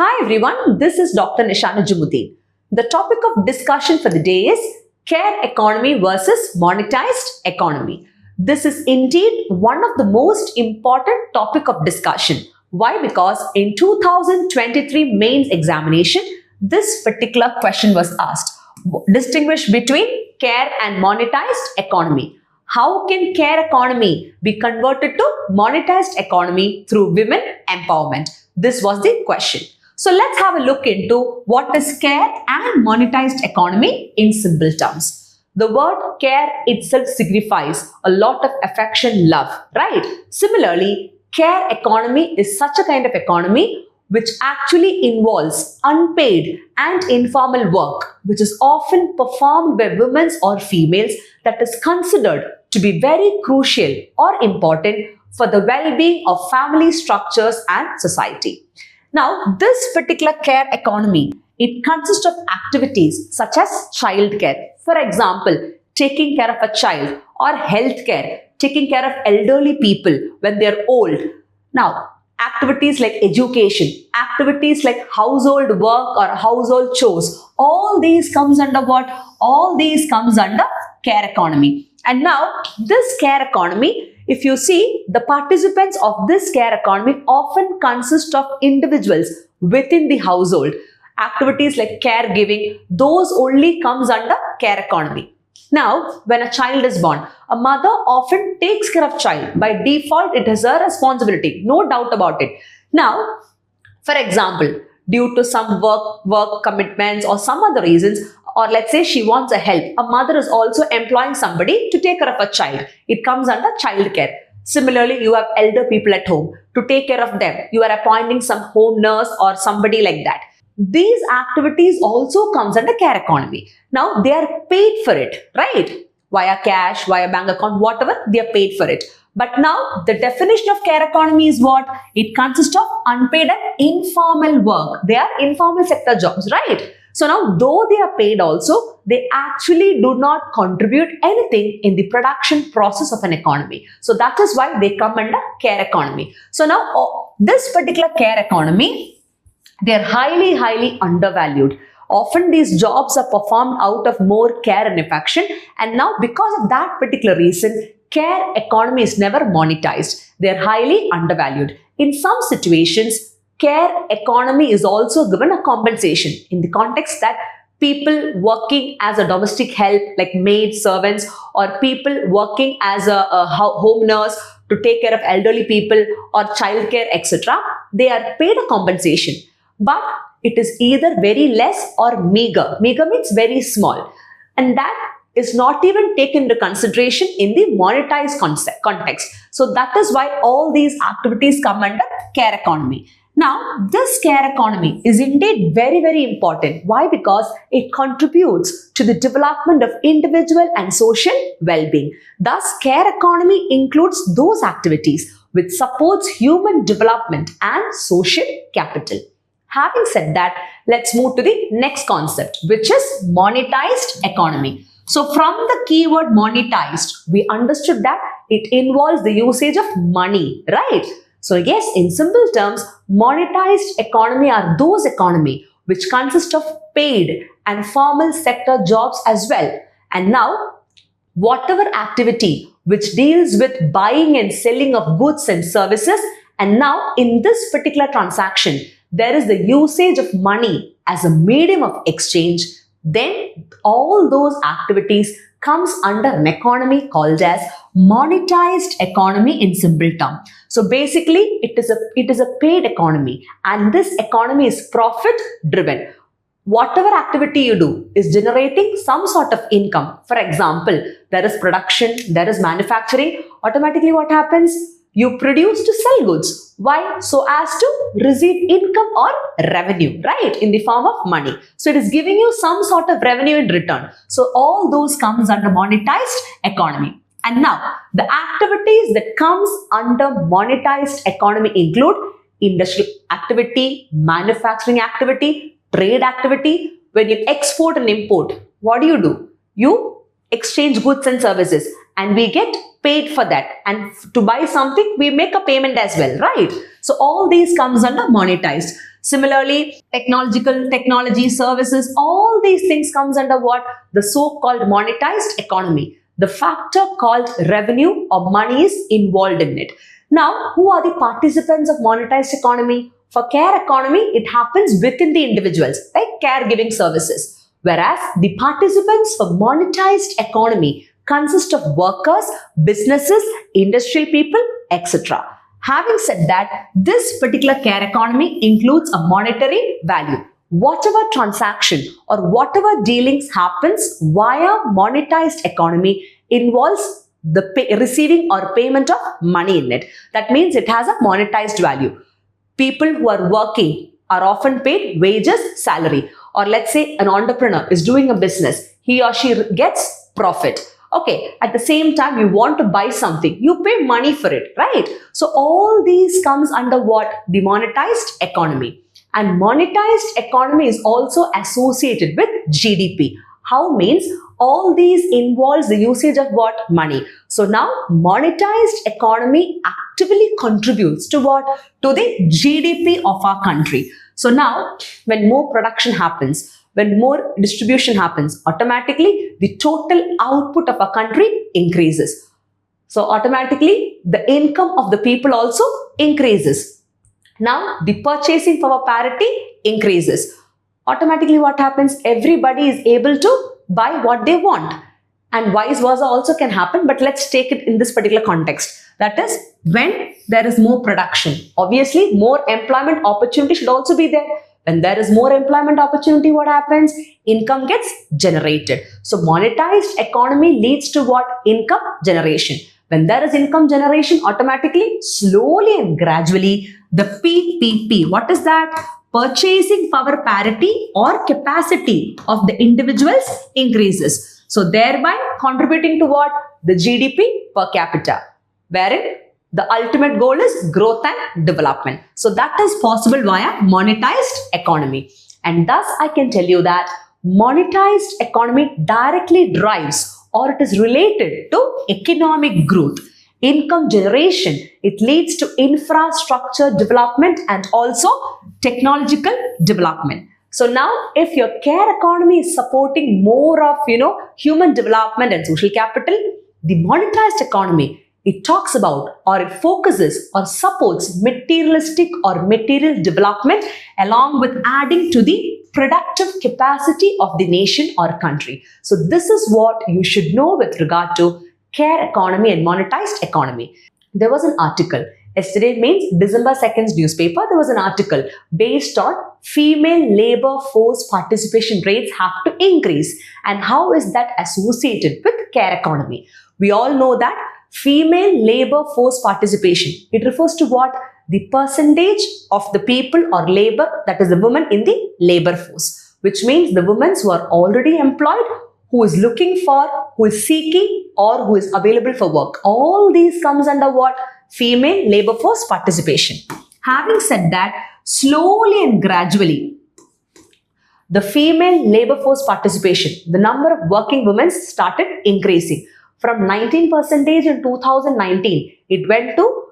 Hi everyone, this is Dr. Nisha Nujumudeen. The topic of discussion for the day is care economy versus monetized economy. This is indeed one of the most important topic of discussion. Why? Because in 2023 mains examination, this particular question was asked. Distinguish between care and monetized economy. How can care economy be converted to monetized economy through women empowerment? This was the question. So let's have a look into what is care and monetized economy in simple terms. The word care itself signifies a lot of affection, love, right? Similarly, care economy is such a kind of economy which actually involves unpaid and informal work, which is often performed by women or females, that is considered to be very crucial or important for the well-being of family structures and society. Now, this particular care economy, it consists of activities such as childcare. For example, taking care of a child, or healthcare, taking care of elderly people when they are old. Now, activities like education, activities like household work or household chores, all these comes under what? All these comes under care economy. And now, this care economy, if you see, the participants of this care economy often consist of individuals within the household. Activities like caregiving, those only comes under care economy. Now, when a child is born, a mother often takes care of child. By default, it is her responsibility, no doubt about it. Now, for example, due to some work commitments or some other reasons, or let's say she wants a help, a mother is also employing somebody to take care of a child. It comes under child care. Similarly, you have elder people at home. To take care of them, you are appointing some home nurse or somebody like that. These activities also comes under care economy. Now, they are paid for it, right? Via cash, via bank account, whatever, they are paid for it. But now, the definition of care economy is what? It consists of unpaid and informal work. They are informal sector jobs, right? So now, though they are paid also, they actually do not contribute anything in the production process of an economy. So that is why they come under care economy. So now, this particular care economy, they are highly undervalued. Often these jobs are performed out of more care and affection, and now because of that particular reason, care economy is never monetized. They are highly undervalued. In some situations, care economy is also given a compensation in the context that people working as a domestic help like maid servants, or people working as a home nurse to take care of elderly people or childcare, etc., they are paid a compensation. But it is either very less or meager. Meager means very small. And that is not even taken into consideration in the monetized context. So that is why all these activities come under care economy. Now, this care economy is indeed very important. Why? Because it contributes to the development of individual and social well-being. Thus, care economy includes those activities which supports human development and social capital. Having said that, let's move to the next concept, which is monetized economy. So from the keyword monetized, we understood that it involves the usage of money, right? So yes, in simple terms, monetized economy are those economy which consist of paid and formal sector jobs as well. And now, whatever activity which deals with buying and selling of goods and services, and now in this particular transaction, there is the usage of money as a medium of exchange, then all those activities comes under an economy called as monetized economy in simple term. So basically, it is a paid economy, and this economy is profit driven. Whatever activity you do is generating some sort of income. For example, there is production, there is manufacturing. Automatically what happens? You produce to sell goods. Why? So as to receive income or revenue, right? In the form of money. So it is giving you some sort of revenue in return. So all those comes under monetized economy. And now, the activities that comes under monetized economy include industrial activity, manufacturing activity, trade activity. When you export and import, what do? You exchange goods and services, and we get paid for that. And to buy something, we make a payment as well, right? So all these comes under monetized. Similarly, technology, services, all these things comes under what? The so-called monetized economy. The factor called revenue or money is involved in it. Now, who are the participants of monetized economy? For care economy, it happens within the individuals, like caregiving services. Whereas the participants for monetized economy consist of workers, businesses, industrial people, etc. Having said that, this particular care economy includes a monetary value. Whatever transaction or whatever dealings happens via monetized economy involves the receiving or payment of money in it. That means it has a monetized value. People who are working are often paid wages, salary. Or let's say an entrepreneur is doing a business. He or she gets profit. Okay, at the same time, you want to buy something, you pay money for it, right? So all these comes under what? The monetized economy. And monetized economy is also associated with GDP. How means all these involves the usage of what? Money. So now monetized economy actively contributes to what? To the GDP of our country. So now when more production happens, when more distribution happens, automatically the total output of a country increases. So automatically the income of the people also increases. Now the purchasing power parity increases. Automatically what happens? Everybody is able to buy what they want. And vice versa also can happen, but let's take it in this particular context. That is, when there is more production, obviously more employment opportunity should also be there. When there is more employment opportunity, what happens? Income gets generated. So monetized economy leads to what? Income generation. When there is income generation, automatically, slowly and gradually, the PPP, what is that? Purchasing power parity or capacity of the individuals increases. So thereby contributing to what? The GDP per capita, wherein the ultimate goal is growth and development. So that is possible via monetized economy. And thus I can tell you that monetized economy directly drives or it is related to economic growth, income generation. It leads to infrastructure development and also technological development. So now if your care economy is supporting more of, human development and social capital, the monetized economy, it talks about or it focuses or supports materialistic or material development along with adding to the productive capacity of the nation or country. So this is what you should know with regard to care economy and monetized economy. There was an article, yesterday means December 2nd's newspaper, there was an article based on female labor force participation rates have to increase and how is that associated with care economy. We all know that female labor force participation, it refers to what? The percentage of the people or labor, that is the women in the labor force, which means the women who are already employed, who is looking for, who is seeking or who is available for work. All these comes under what? Female labor force participation. Having said that, slowly and gradually, the female labor force participation, the number of working women started increasing. From 19% in 2019, it went to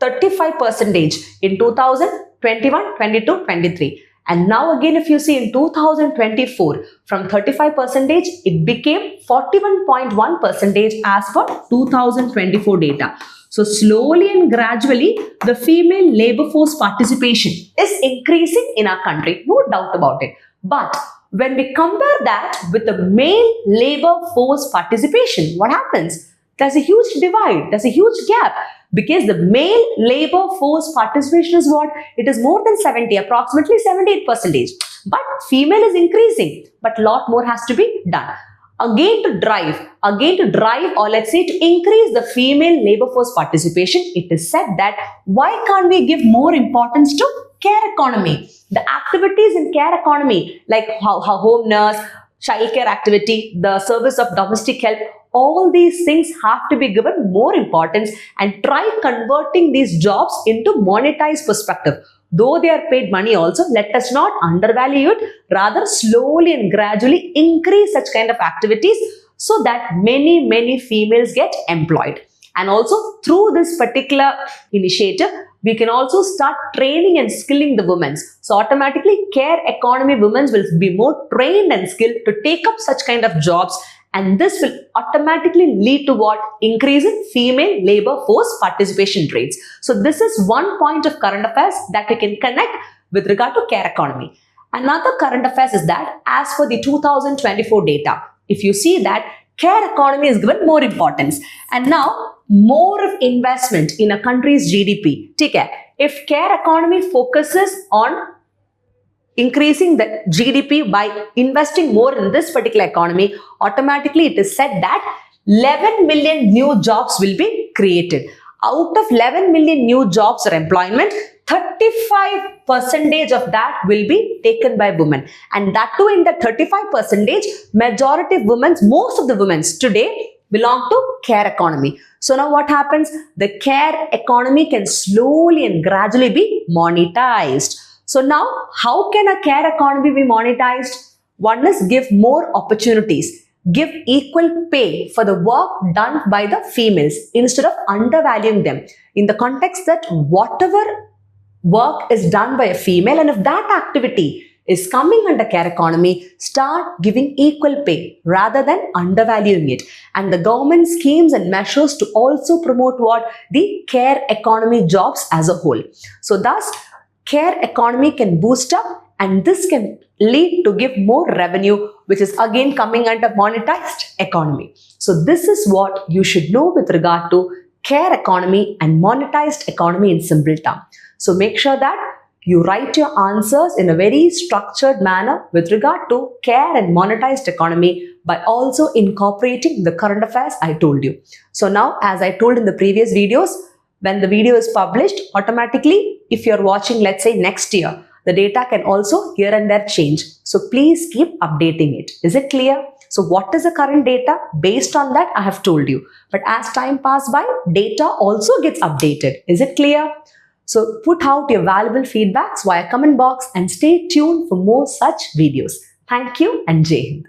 35% in 2021, 22, 23. And now again, if you see in 2024, from 35%, it became 41.1% as per 2024 data. So slowly and gradually, the female labor force participation is increasing in our country, no doubt about it. But when we compare that with the male labor force participation, what happens? There's a huge divide, there's a huge gap because the male labor force participation is what? It is more than 70, approximately 78%. But female is increasing, but a lot more has to be done. Again to drive or let's say to increase the female labor force participation, it is said that why can't we give more importance to care economy? The activities in care economy like home nurse, childcare activity, the service of domestic help, all these things have to be given more importance and try converting these jobs into monetized perspective. Though they are paid money also, let us not undervalue it, rather slowly and gradually increase such kind of activities so that many females get employed. And also through this particular initiative, we can also start training and skilling the women. So automatically care economy women will be more trained and skilled to take up such kind of jobs, and this will automatically lead to what? Increase in female labor force participation rates. So this is one point of current affairs that we can connect with regard to care economy. Another current affairs is that as for the 2024 data, if you see that care economy is given more importance, and now more of investment in a country's GDP. Take care. If care economy focuses on increasing the GDP by investing more in this particular economy, automatically it is said that 11 million new jobs will be created. Out of 11 million new jobs or employment, 35% of that will be taken by women. And that too, in the 35%, majority of women, most of the women today belong to care economy. So now what happens? The care economy can slowly and gradually be monetized. So now how can a care economy be monetized? One is give more opportunities. Give equal pay for the work done by the females instead of undervaluing them. In the context that whatever work is done by a female, and if that activity is coming under care economy, start giving equal pay rather than undervaluing it. And the government schemes and measures to also promote what? The care economy jobs as a whole. So thus, care economy can boost up, and this can lead to give more revenue, which is again coming under monetized economy. So this is what you should know with regard to care economy and monetized economy in simple terms. So make sure that you write your answers in a very structured manner with regard to care and monetized economy by also incorporating the current affairs I told you. So now, as I told in the previous videos, when the video is published, automatically, if you're watching, let's say next year, the data can also here and there change. So please keep updating it. Is it clear? So what is the current data? Based on that, I have told you. But as time passes by, data also gets updated. Is it clear? So put out your valuable feedbacks via comment box and stay tuned for more such videos. Thank you and Jai Hind.